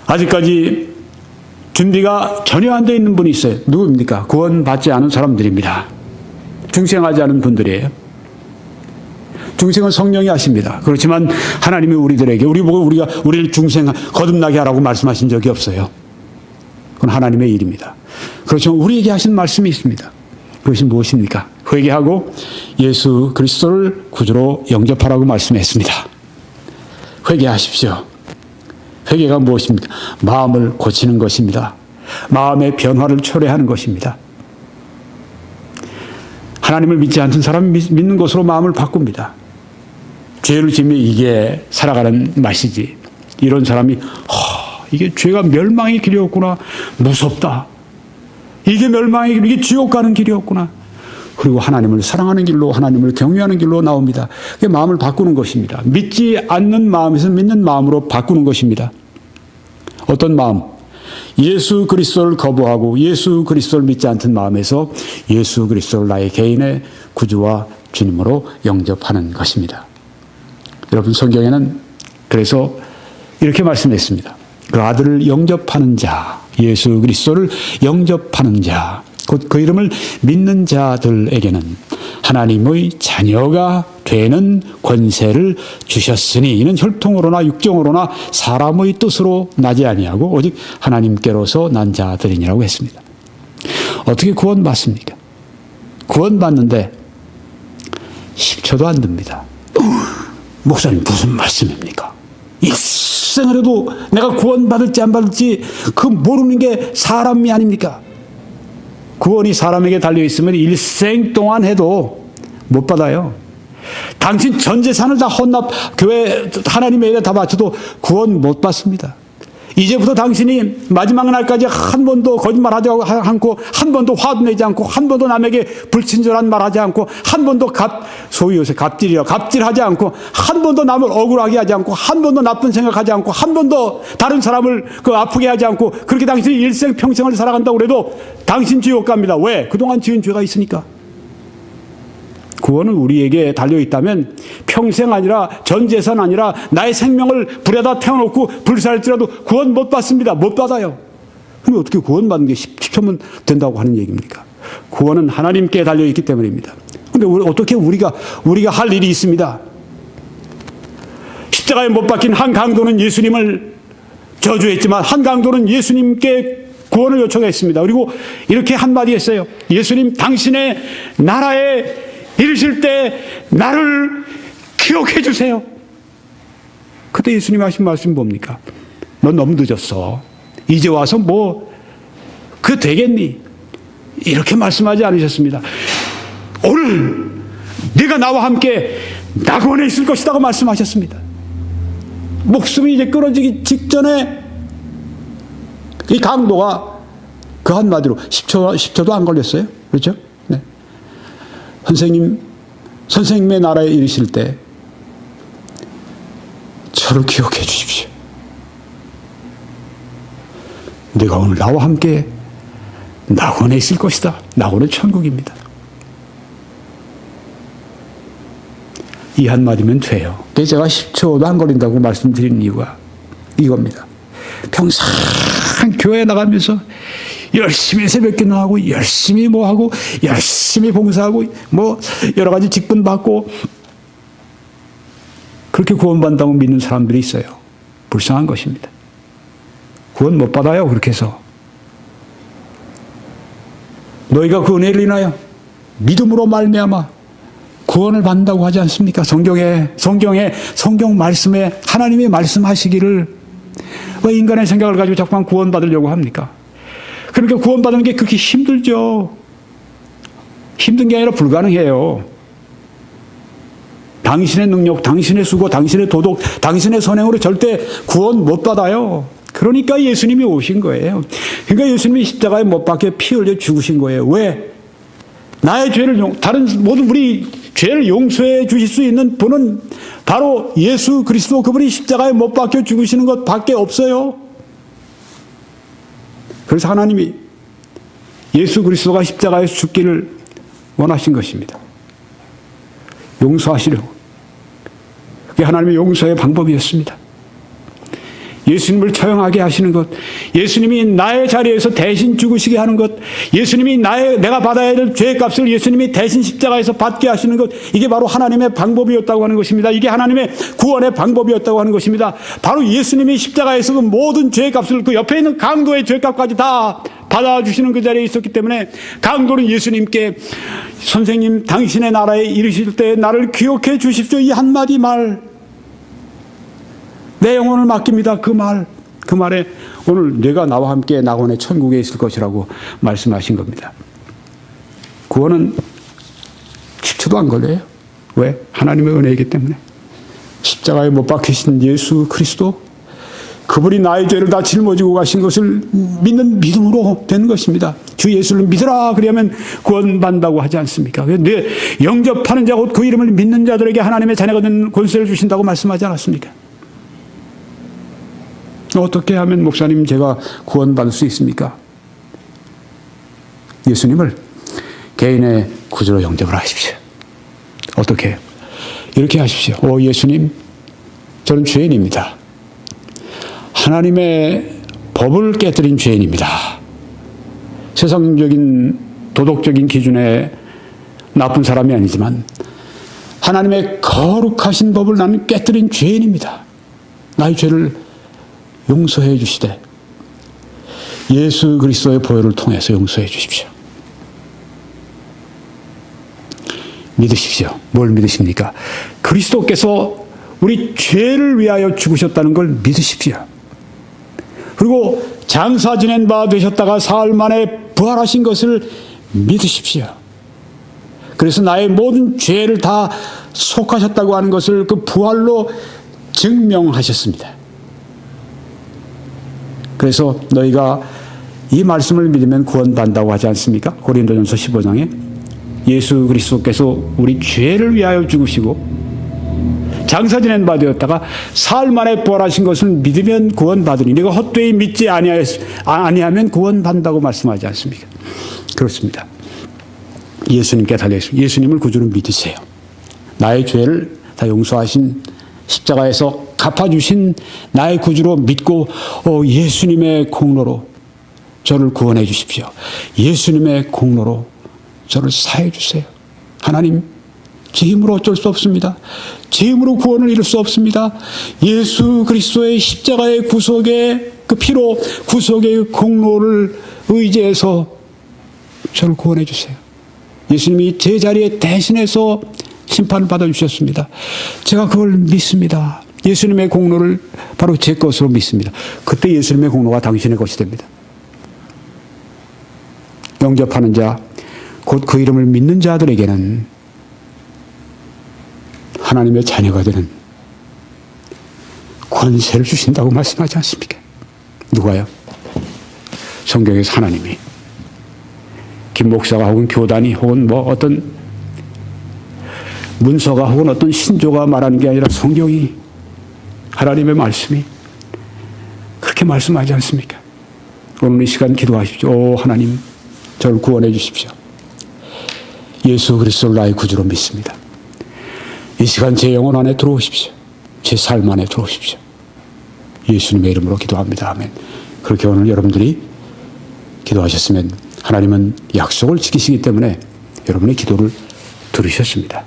아직까지 준비가 전혀 안 돼 있는 분이 있어요. 누구입니까? 구원받지 않은 사람들입니다. 중생하지 않은 분들이에요. 중생은 성령이 하십니다. 그렇지만 하나님이 우리들에게 우리를 중생 거듭나게 하라고 말씀하신 적이 없어요. 그건 하나님의 일입니다. 그렇지만 우리에게 하신 말씀이 있습니다. 그것이 무엇입니까? 회개하고 예수 그리스도를 구주로 영접하라고 말씀했습니다. 회개하십시오. 회개가 무엇입니까? 마음을 고치는 것입니다. 마음의 변화를 초래하는 것입니다. 하나님을 믿지 않는 사람은 믿는 것으로 마음을 바꿉니다. 죄를 지으면 이게 살아가는 맛이지. 이런 사람이 이게 죄가 멸망의 길이었구나. 무섭다. 이게 멸망의 길, 이게 지옥 가는 길이었구나. 그리고 하나님을 사랑하는 길로, 하나님을 경외하는 길로 나옵니다. 그게 마음을 바꾸는 것입니다. 믿지 않는 마음에서 믿는 마음으로 바꾸는 것입니다. 어떤 마음? 예수 그리스도를 거부하고 예수 그리스도를 믿지 않던 마음에서 예수 그리스도를 나의 개인의 구주와 주님으로 영접하는 것입니다. 여러분, 성경에는 그래서 이렇게 말씀했습니다. 그 아들을 영접하는 자, 예수 그리스도를 영접하는 자, 곧 그 이름을 믿는 자들에게는 하나님의 자녀가 되는 권세를 주셨으니 이는 혈통으로나 육정으로나 사람의 뜻으로 나지 아니하고 오직 하나님께로서 난 자들이니라고 했습니다. 어떻게 구원받습니까? 구원받는데 10초도 안 듭니다. 목사님, 무슨 말씀입니까? 일생으로도 내가 구원받을지 안 받을지 그 모르는 게 사람이 아닙니까? 구원이 사람에게 달려있으면 일생 동안 해도 못 받아요. 당신 전 재산을 다 헌납, 교회 하나님의 일에 다 바쳐도 구원 못 받습니다. 이제부터 당신이 마지막 날까지 한 번도 거짓말하지 않고, 한 번도 화도 내지 않고, 한 번도 남에게 불친절한 말하지 않고, 한 번도 소위 요새 갑질하지 않고, 한 번도 남을 억울하게 하지 않고, 한 번도 나쁜 생각하지 않고, 한 번도 다른 사람을 아프게 하지 않고, 그렇게 당신이 일생 평생을 살아간다고 그래도 당신 지옥 갑니다. 왜? 그동안 지은 죄가 있으니까. 구원은 우리에게 달려있다면 평생 아니라 전 재산 아니라 나의 생명을 불에다 태워놓고 불살지라도 구원 못 받습니다. 못 받아요. 그럼 어떻게 구원받는 게 10초면 된다고 하는 얘기입니까? 구원은 하나님께 달려있기 때문입니다. 그런데 어떻게 우리가 할 일이 있습니다. 십자가에 못 박힌 한 강도는 예수님을 저주했지만 한 강도는 예수님께 구원을 요청했습니다. 그리고 이렇게 한마디 했어요. 예수님, 당신의 나라에 이르실 때 나를 기억해 주세요. 그때 예수님 하신 말씀 뭡니까? 넌 너무 늦었어. 이제 와서 그게 되겠니? 이렇게 말씀하지 않으셨습니다. 오늘 네가 나와 함께 낙원에 있을 것이라고 말씀하셨습니다. 목숨이 이제 끊어지기 직전에 이 강도가 그 한마디로 10초도 안 걸렸어요. 그렇죠? 네. 선생님의 나라에 이르실 때 저를 기억해 주십시오. 네가 오늘 나와 함께 낙원에 있을 것이다. 낙원은 천국입니다. 이 한마디면 돼요. 그래서 제가 10초도 안 걸린다고 말씀드리는 이유가 이겁니다. 평생 교회에 나가면서 열심히 새벽기도 하고 열심히 하고 열심히 봉사하고 여러 가지 직분 받고 그렇게 구원받는다고 믿는 사람들이 있어요. 불쌍한 것입니다. 구원 못 받아요. 그렇게 해서 너희가 그 은혜를 인하여 믿음으로 말미암아 구원을 받는다고 하지 않습니까? 성경 말씀에 하나님이 말씀하시기를 왜 인간의 생각을 가지고 자꾸만 구원받으려고 합니까? 그러니까 구원받는 게 그렇게 힘들죠. 힘든 게 아니라 불가능해요. 당신의 능력, 당신의 수고, 당신의 도덕, 당신의 선행으로 절대 구원 못 받아요. 그러니까 예수님이 오신 거예요. 그러니까 예수님이 십자가에 못 박혀 피 흘려 죽으신 거예요. 왜? 나의 죄를, 다른 모든 우리 죄를 용서해 주실 수 있는 분은 바로 예수 그리스도, 그분이 십자가에 못 박혀 죽으시는 것 밖에 없어요. 그래서 하나님이 예수 그리스도가 십자가에서 죽기를 원하신 것입니다. 용서하시려고. 그게 하나님의 용서의 방법이었습니다. 예수님을 처형하게 하시는 것, 예수님이 나의 자리에서 대신 죽으시게 하는 것, 예수님이 내가 받아야 될 죄값을 예수님이 대신 십자가에서 받게 하시는 것, 이게 바로 하나님의 방법이었다고 하는 것입니다. 이게 하나님의 구원의 방법이었다고 하는 것입니다. 바로 예수님이 십자가에서 그 모든 죄값을 그 옆에 있는 강도의 죄값까지 다 받아주시는 그 자리에 있었기 때문에 강도는 예수님께 선생님 당신의 나라에 이르실 때 나를 기억해 주십시오, 이 한마디 말, 내 영혼을 맡깁니다, 그 말에 오늘 네가 나와 함께 낙원의 천국에 있을 것이라고 말씀하신 겁니다. 구원은 10초도 안 걸려요. 왜? 하나님의 은혜이기 때문에. 십자가에 못 박히신 예수 그리스도, 그분이 나의 죄를 다 짊어지고 가신 것을 믿는 믿음으로 되는 것입니다. 주 예수를 믿으라 그러면 구원받는다고 하지 않습니까? 내 영접하는 자 곧 그 이름을 믿는 자들에게 하나님의 자녀가 되는 권세를 주신다고 말씀하지 않았습니까? 어떻게 하면 목사님 제가 구원받을 수 있습니까? 예수님을 개인의 구주로 영접을 하십시오. 어떻게 해요? 이렇게 하십시오. 오 예수님, 저는 죄인입니다. 하나님의 법을 깨뜨린 죄인입니다. 세상적인 도덕적인 기준에 나쁜 사람이 아니지만 하나님의 거룩하신 법을 나는 깨뜨린 죄인입니다. 나의 죄를 용서해 주시되 예수 그리스도의 보혈을 통해서 용서해 주십시오. 믿으십시오. 뭘 믿으십니까? 그리스도께서 우리 죄를 위하여 죽으셨다는 걸 믿으십시오. 그리고 장사 지낸 바 되셨다가 사흘 만에 부활하신 것을 믿으십시오. 그래서 나의 모든 죄를 다 속하셨다고 하는 것을 그 부활로 증명하셨습니다. 그래서 너희가 이 말씀을 믿으면 구원받는다고 하지 않습니까? 고린도전서 15장에 예수 그리스도께서 우리 죄를 위하여 죽으시고 장사 지낸 바 되었다가 사흘 만에 부활하신 것을 믿으면 구원받으니 내가 헛되이 믿지 아니하면 구원받는다고 말씀하지 않습니까? 그렇습니다. 예수님께 달려있습니다. 예수님을 구주로 믿으세요. 나의 죄를 다 용서하신 십자가에서 갚아주신 나의 구주로 믿고 예수님의 공로로 저를 구원해 주십시오. 예수님의 공로로 저를 사해 주세요. 하나님, 제 힘으로 어쩔 수 없습니다. 제 힘으로 구원을 이룰 수 없습니다. 예수 그리스도의 십자가의 구속의 그 피로 구속의 공로를 의지해서 저를 구원해 주세요. 예수님이 제 자리에 대신해서 심판을 받아주셨습니다. 제가 그걸 믿습니다. 예수님의 공로를 바로 제 것으로 믿습니다. 그때 예수님의 공로가 당신의 것이 됩니다. 영접하는 자, 곧 그 이름을 믿는 자들에게는 하나님의 자녀가 되는 권세를 주신다고 말씀하지 않습니까? 누가요? 성경에서 하나님이, 김 목사가 혹은 교단이 혹은 뭐 어떤 문서가 혹은 어떤 신조가 말하는 게 아니라 성경이, 하나님의 말씀이 그렇게 말씀하지 않습니까? 오늘 이 시간 기도하십시오. 오 하나님, 저를 구원해 주십시오. 예수 그리스도를 나의 구주로 믿습니다. 이 시간 제 영혼 안에 들어오십시오. 제 삶 안에 들어오십시오. 예수님의 이름으로 기도합니다. 아멘. 그렇게 오늘 여러분들이 기도하셨으면 하나님은 약속을 지키시기 때문에 여러분의 기도를 들으셨습니다.